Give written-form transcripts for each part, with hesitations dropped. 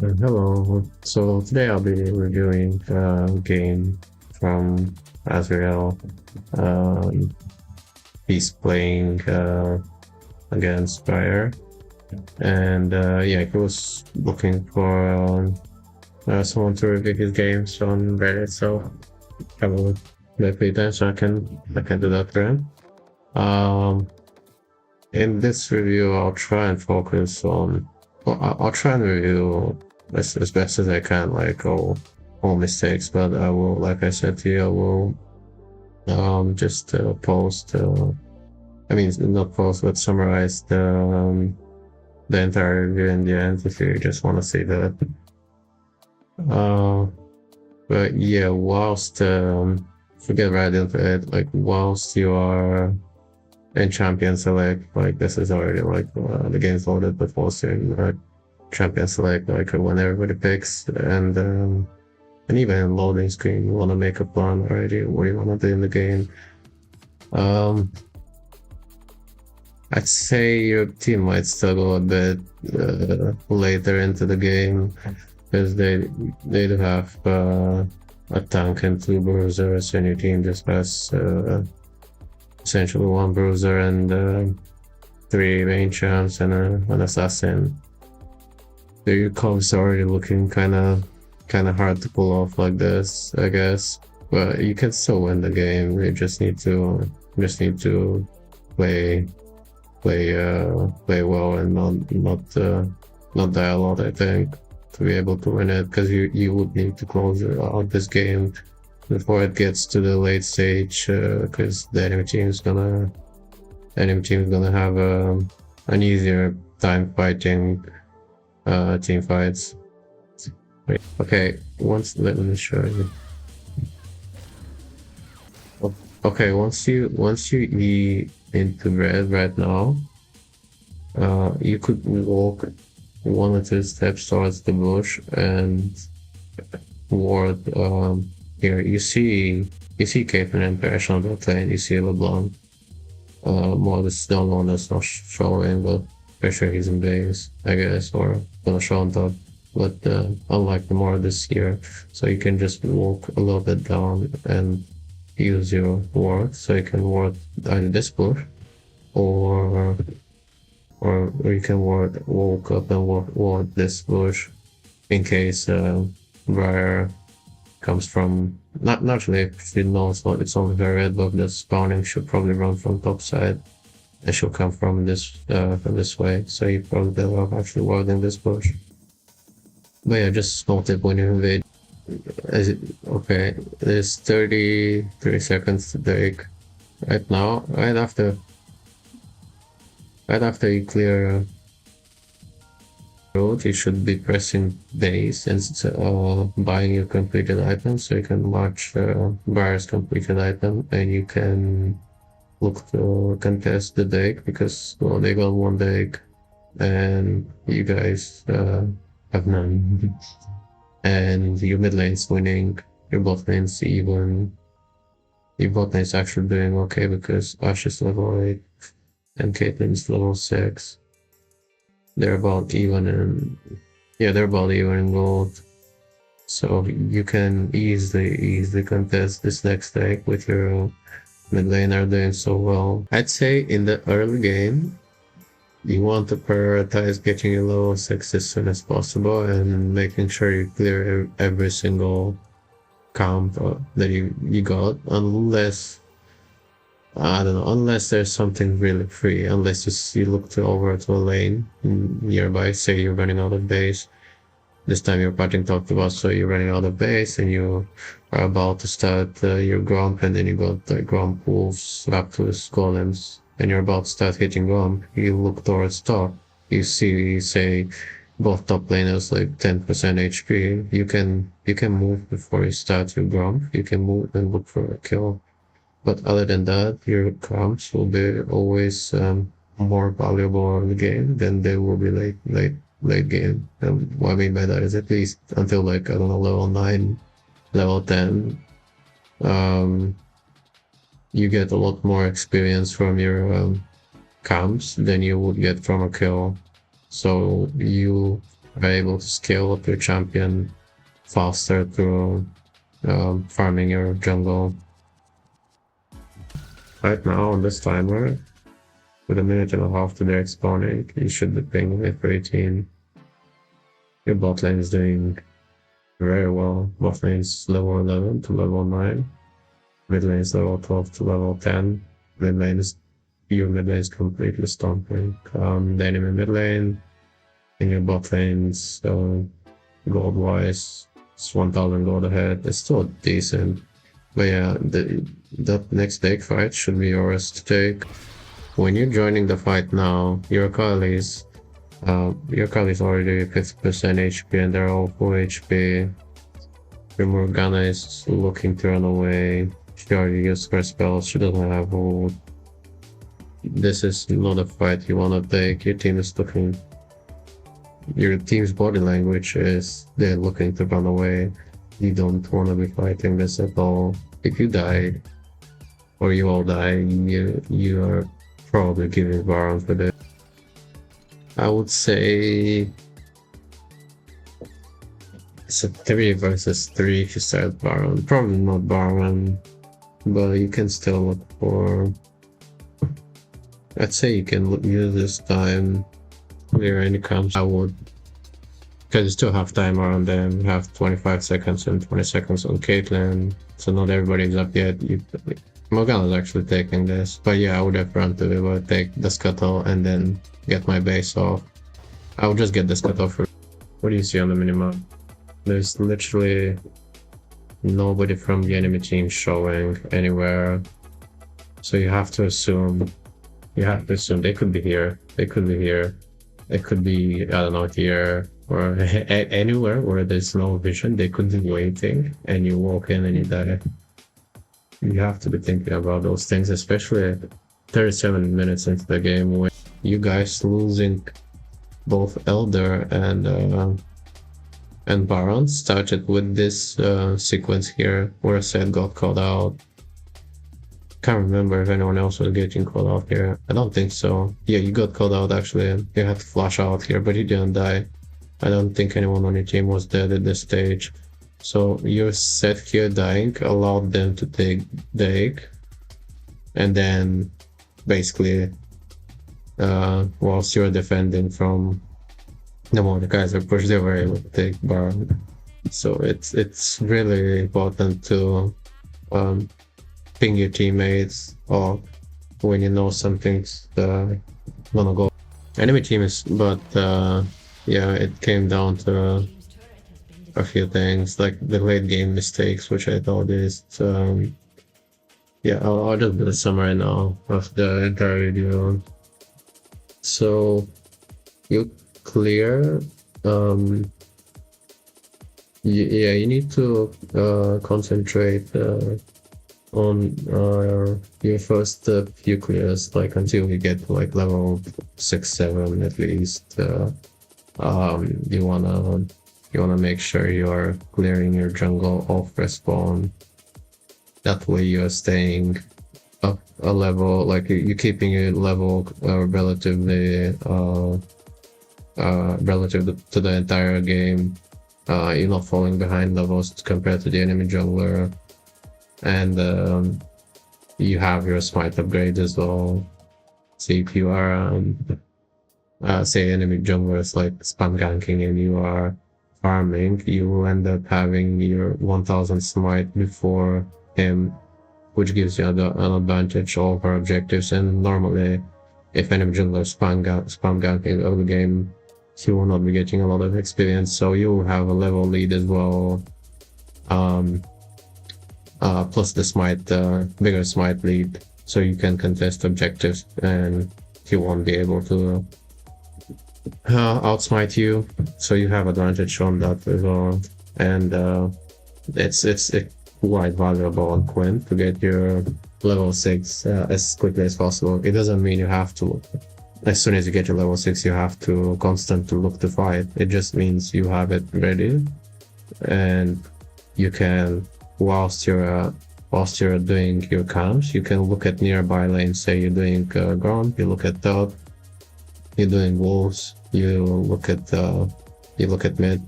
Hello. So today I'll be reviewing a game from Azrael. Um, he's playing against Briar, and yeah, he was looking for someone to review his games on Reddit. So have a look at free time, so I can do that for him. Um, in this review, I'll try and focus on. Well, I'll try and review as best as I can, like all mistakes. But I will, like I said to you, I will just post. I mean, not post, but summarize the entire review in the end if you just want to see that. Uh, but yeah, whilst forget right into it, like whilst you are in champion select, like this is already like the game's loaded, but also in champion select, like when everybody picks, and even in loading screen, you want to make a plan already what you want to do in the game. Um, I'd say your team might struggle a bit later into the game because they do have a tank and two bruisers, and your team just has essentially one bruiser and three main champs and an assassin. The comps already looking kind of hard to pull off like this, I guess. But you can still win the game. You just need to play play well and not die a lot. I think to be able to win it, because you would need to close out this game before it gets to the late stage, because the enemy team is gonna have an easier time fighting team fights. Wait, okay, let me show you. Okay, once you eat into red right now, you could walk one or two steps towards the bush and ward. Here you see Caitlyn and Parrish on the plane. You see LeBlanc. More this down one that's not showing, but pretty sure he's in base, I guess, or gonna show on top. But unlike the more this year, so you can just walk a little bit down and use your ward, so you can ward either this bush or you can walk up and ward this bush in case Briar comes from not naturally if you know it's only the red buff that's spawning should probably run from top side. It should come from this way, so you probably better off actually warding this bush. But yeah, just small tip when you invade. Okay, there's 33 seconds to take right now, right after you clear road, you should be pressing base and buying your completed item, so you can march Briar's completed item, and you can look to contest the deck, because well, they got one deck and you guys have none. And your mid lane's winning, your bot lane's even. Your bot lane's actually doing okay because Ash is level 8 and Caitlyn's level 6. They're about even in gold. So you can easily contest this next deck with your mid laner doing so well. I'd say in the early game, you want to prioritize getting your level 6 as soon as possible and making sure you clear every single comp that you got, unless I don't know, unless there's something really free, unless you look to over to a lane nearby, say you're running out of base. This time your parting talked about, so you're running out of base and you are about to start your grump, and then you got the grump wolves, raptors, golems, and you're about to start hitting grump. You look towards top, you see, say, both top laners like 10% HP. You can move before you start your grump. You can move and look for a kill. But other than that, your comps will be always more valuable in the game than they will be late game. And what I mean by that is at least until like I don't know, level 9, level 10, um, you get a lot more experience from your camps than you would get from a kill. So are able to scale up your champion faster through farming your jungle. Right now on this timer, with a minute and a half to their spawning, you should be pinging with 18. Your bot lane is doing very well. Bot lane is level 11 to level 9. Mid lane is level 12 to level 10. Mid lane is, your mid lane is completely stomping. The enemy mid lane in your bot lanes, gold wise, it's 1000 gold ahead. It's still decent. But yeah, that next big fight should be yours to take. When you're joining the fight now, your Kali's already 50% HP and they're all full HP. Your Morgana is looking to run away. She already used her spells, she doesn't have ult. This is not a fight you wanna take. Your team's body language is they're looking to run away. You don't wanna be fighting this at all. If you die, or you all die, you are probably giving Baron for this. I would say it's a 3 versus 3 if you start Baron. Probably not Baron, but you can still look for... I'd say you can use this time clear any camps. I would, because you still have time around them. You have 25 seconds and 20 seconds on Caitlyn, so not everybody's up yet. Morgana's actually taking this, but yeah, I would have run to Viva, take the scuttle, and then get my base off. I would just get the scuttle for... What do you see on the minimap? There's literally nobody from the enemy team showing anywhere, so you have to assume they could be here, they could be here, they could be, I don't know, here, or anywhere where there's no vision. They could be waiting, and you walk in and you die. You have to be thinking about those things, especially 37 minutes into the game when you guys losing both Elder and Baron started with this sequence here where Seth got called out. Can't remember if anyone else was getting called out here. I don't think so. Yeah, you got called out actually. You had to flash out here, but you didn't die. I don't think anyone on your team was dead at this stage. So your set here dying allowed them to take the egg, and then basically whilst you're defending from the Mordekaiser push, they were able to take Baron. So it's really important to ping your teammates, or when you know something's gonna go. Enemy team is, but yeah, it came down to a few things, like the late game mistakes, which I thought is yeah, I'll just do a summary now of the entire video. So you clear, yeah, you need to concentrate on your first few clears, like until you get like level 6-7 at least. You wanna make sure you're clearing your jungle off respawn. That way you're staying up a level, like you're keeping it level relatively relative to the entire game. You're not falling behind levels compared to the enemy jungler, and you have your smite upgrade as well. So if you are say enemy jungler is like spam ganking and you are farming, you will end up having your 1000 smite before him, which gives you an advantage over objectives. And normally, if enemy jungler spam ganking early game, he will not be getting a lot of experience, so you will have a level lead as well. Plus the smite, bigger smite lead, so you can contest objectives and he won't be able to outsmite you, so you have advantage on that as well. And it's quite valuable on Quinn to get your level 6 as quickly as possible. It doesn't mean you have to, as soon as you get your level 6, you have to constantly look to fight. It just means you have it ready, and you can, whilst you're doing your camps, you can look at nearby lanes. Say you're doing ground, you look at top. You're doing wolves, you look at you look at mid,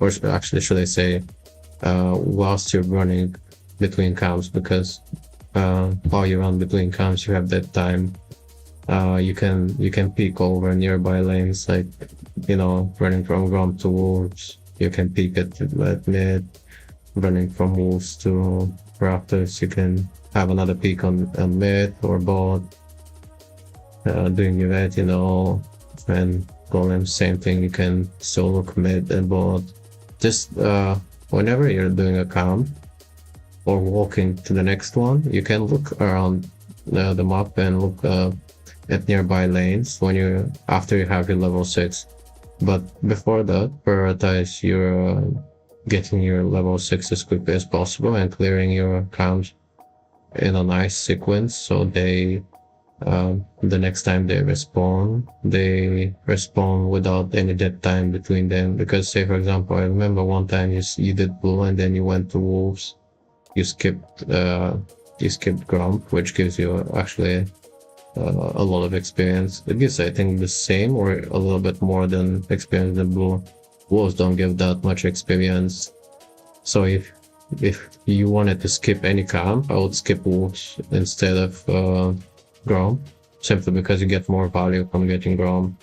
or actually, should I say, whilst you're running between camps, because while you run between camps, you have that time. You can peek over nearby lanes, like running from Grom to Wolves. You can peek at mid, running from Wolves to Raptors. You can have another peek on mid or bot, doing your vet, and Golem, same thing. You can still look mid and bot. Just whenever you're doing a camp or walking to the next one, you can look around the map and look at nearby lanes after you have your level 6. But before that, prioritize your getting your level 6 as quickly as possible and clearing your camps in a nice sequence, so the next time they respawn without any dead time between them. Because, say for example, I remember one time you did blue and then you went to wolves, you skipped Grump, which gives you actually a lot of experience. It gives, I think, the same or a little bit more than experience in blue. Wolves don't give that much experience. So if you wanted to skip any camp, I would skip wolves instead of Grom, simply because you get more value from getting Grom.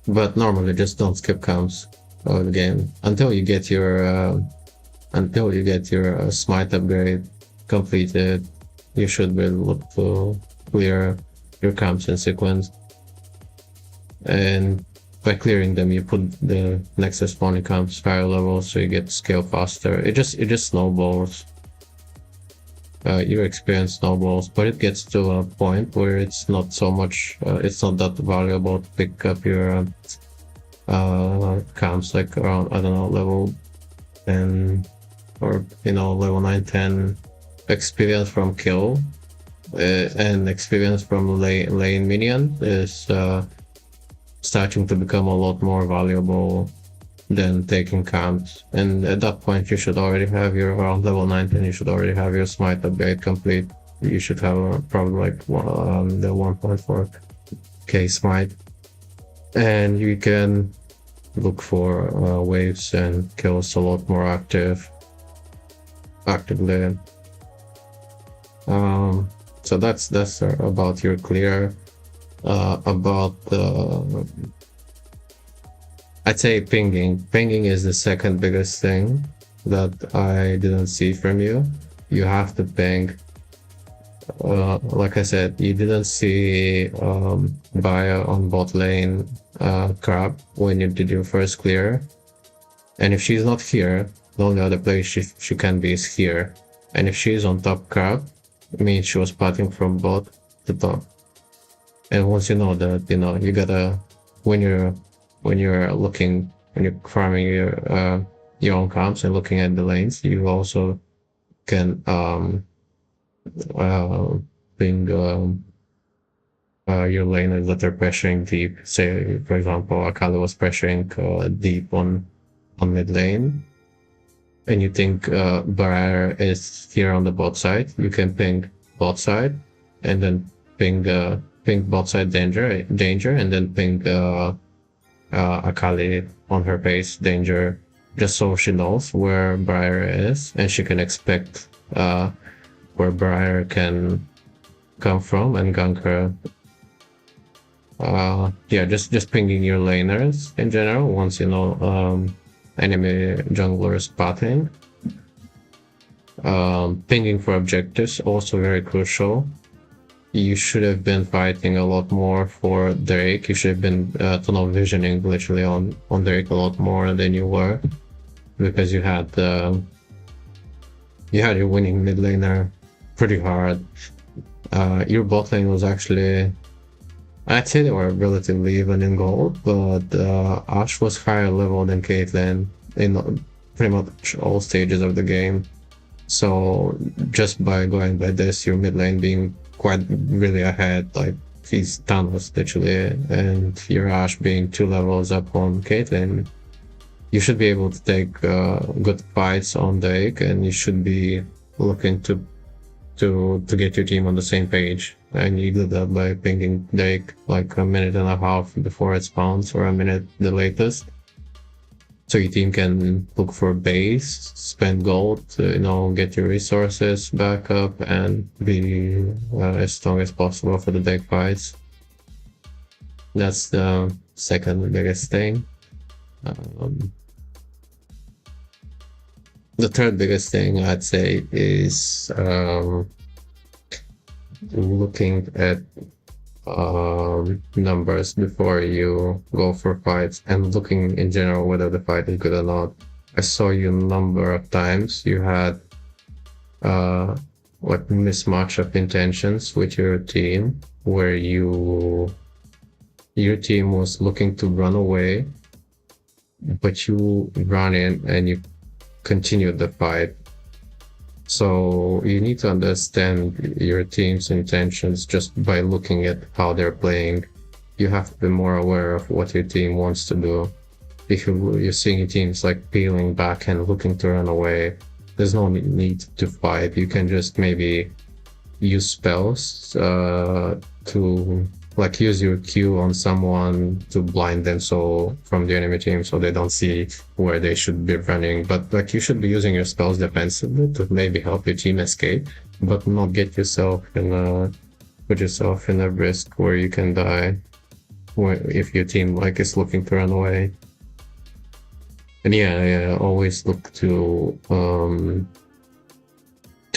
But normally just don't skip camps of the game until you get your smite upgrade completed. You should be able to clear your camps in sequence, and by clearing them, you put the next spawning camps higher level, so you get scale faster. It just snowballs. Your experience snowballs, but it gets to a point where it's not so much. It's not that valuable to pick up your camps like around, I don't know, level 10 or level 9, 10. Experience from kill and experience from lane minion is starting to become a lot more valuable than taking camps. And at that point, you should already have around level 19. You should already have your smite upgrade complete. You should have probably like the 1.4k smite, and you can look for waves and kills a lot more actively. So that's about your clear. About I'd say pinging. Pinging is the second biggest thing that I didn't see from you. You have to ping. Like I said, you didn't see Briar on bot lane crab when you did your first clear. And if she's not here, the only other place she can be is here. And if she's on top crab, it means she was patting from bot to top. And once you know that, you gotta, when you're farming your own camps and looking at the lanes, you also can ping your laners that are pressuring deep. Say, for example, Akali was pressuring deep on mid lane, and you think Briar is here on the bot side, you can ping bot side, and then ping bot side danger, and then ping Akali on her base danger, just so she knows where Briar is, and she can expect where Briar can come from and gank her. Yeah, just pinging your laners in general once you know enemy junglers patting. Pinging for objectives also very crucial. You should have been fighting a lot more for Drake. You should have been tunnel visioning literally on Drake a lot more than you were, because you had your winning mid laner pretty hard. Your bot lane was actually, I'd say they were relatively even in gold, but Ashe was higher level than Caitlyn in pretty much all stages of the game. So just by going by this, your mid lane being quite really ahead, like he's Thanos literally, and your Ashe being 2 levels up on Caitlyn, you should be able to take good fights on Drake, and you should be looking to to get your team on the same page. And you do that by pinging Drake like a minute and a half before it spawns, or a minute the latest. So your team can look for base, spend gold, get your resources back up, and be as strong as possible for the deck fights. That's the second biggest thing. Um, the third biggest thing I'd say is looking at numbers before you go for fights, and looking in general whether the fight is good or not. I saw you a number of times you had what mismatch of intentions with your team, where your team was looking to run away, but you run in and you continued the fight. So you need to understand your team's intentions just by looking at how they're playing. You have to be more aware of what your team wants to do. If you're seeing teams like peeling back and looking to run away, there's no need to fight. You can just maybe use spells to like use your Q on someone to blind them from the enemy team, so they don't see where they should be running. But like you should be using your spells defensively to maybe help your team escape, but not get yourself put yourself in a risk where you can die if your team like is looking to run away. And yeah, always look to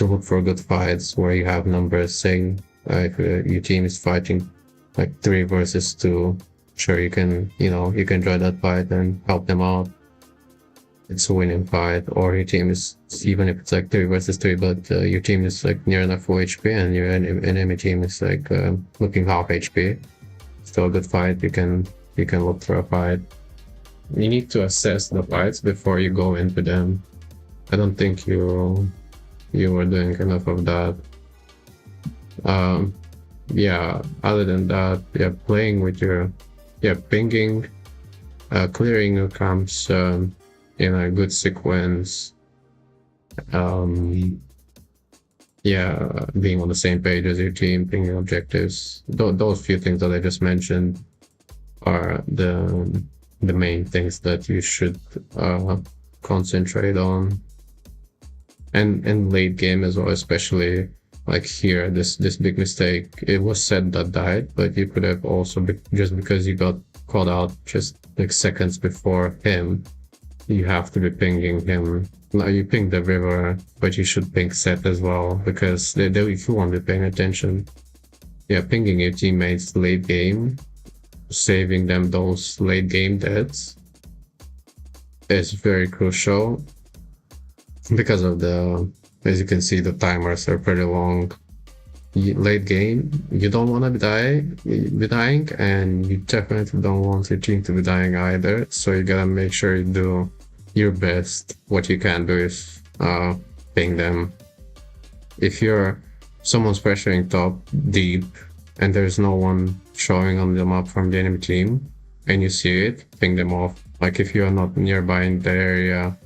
look for good fights where you have numbers saying if your team is fighting like 3 versus 2, sure, you can join that fight and help them out. It's a winning fight. Or your team is, even if it's like 3 versus 3, but your team is like near enough full HP and your enemy team is like looking half HP, still a good fight. You can look for a fight. You need to assess the fights before you go into them. I don't think you were doing enough of that. Other than that, playing with your pinging, clearing your camps in a good sequence, being on the same page as your team, pinging objectives. Those few things that I just mentioned are the main things that you should concentrate on. And late game as well, especially like here, this big mistake. It was Seth that died, but you could have also just because you got called out just like seconds before him, you have to be pinging him. Now you ping the river, but you should ping Seth as well, because if you want to be paying attention, pinging your teammates late game, saving them those late game deaths is very crucial, because of as you can see, the timers are pretty long. Late game, you don't want to be dying, and you definitely don't want your team to be dying either. So you gotta make sure you do your best. What you can do is ping them. If someone's pressuring top deep and there's no one showing on the map from the enemy team, and you see it, ping them off. Like if you're not nearby in the area,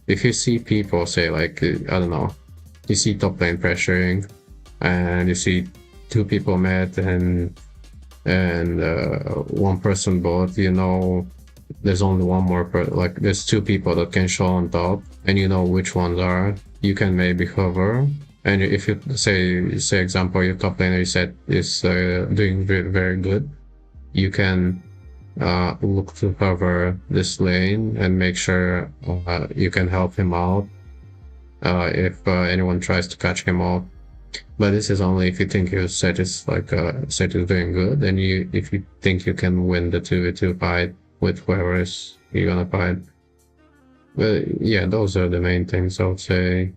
if you see people, say like, I don't know, you see top lane pressuring and you see 2 people met and 1 person bot, there's only 1 more like there's 2 people that can show on top, and you know which ones are. You can maybe hover, and if you say example, your top laner is doing very, very good, you can look to cover this lane and make sure you can help him out if anyone tries to catch him off. But this is only if you think your set is doing good, and if you think you can win the 2v2 fight with whoever is you're gonna fight. But yeah, those are the main things I would say.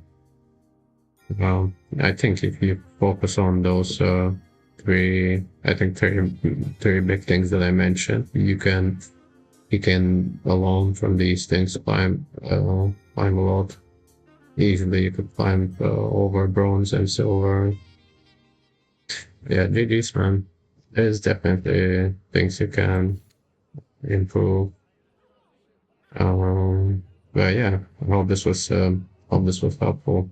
I think if you focus on those three big things that I mentioned, you can alone from these things climb a lot easily. You could climb over bronze and silver. Yeah, GG's, man. There's definitely things you can improve. But yeah, I hope this was helpful.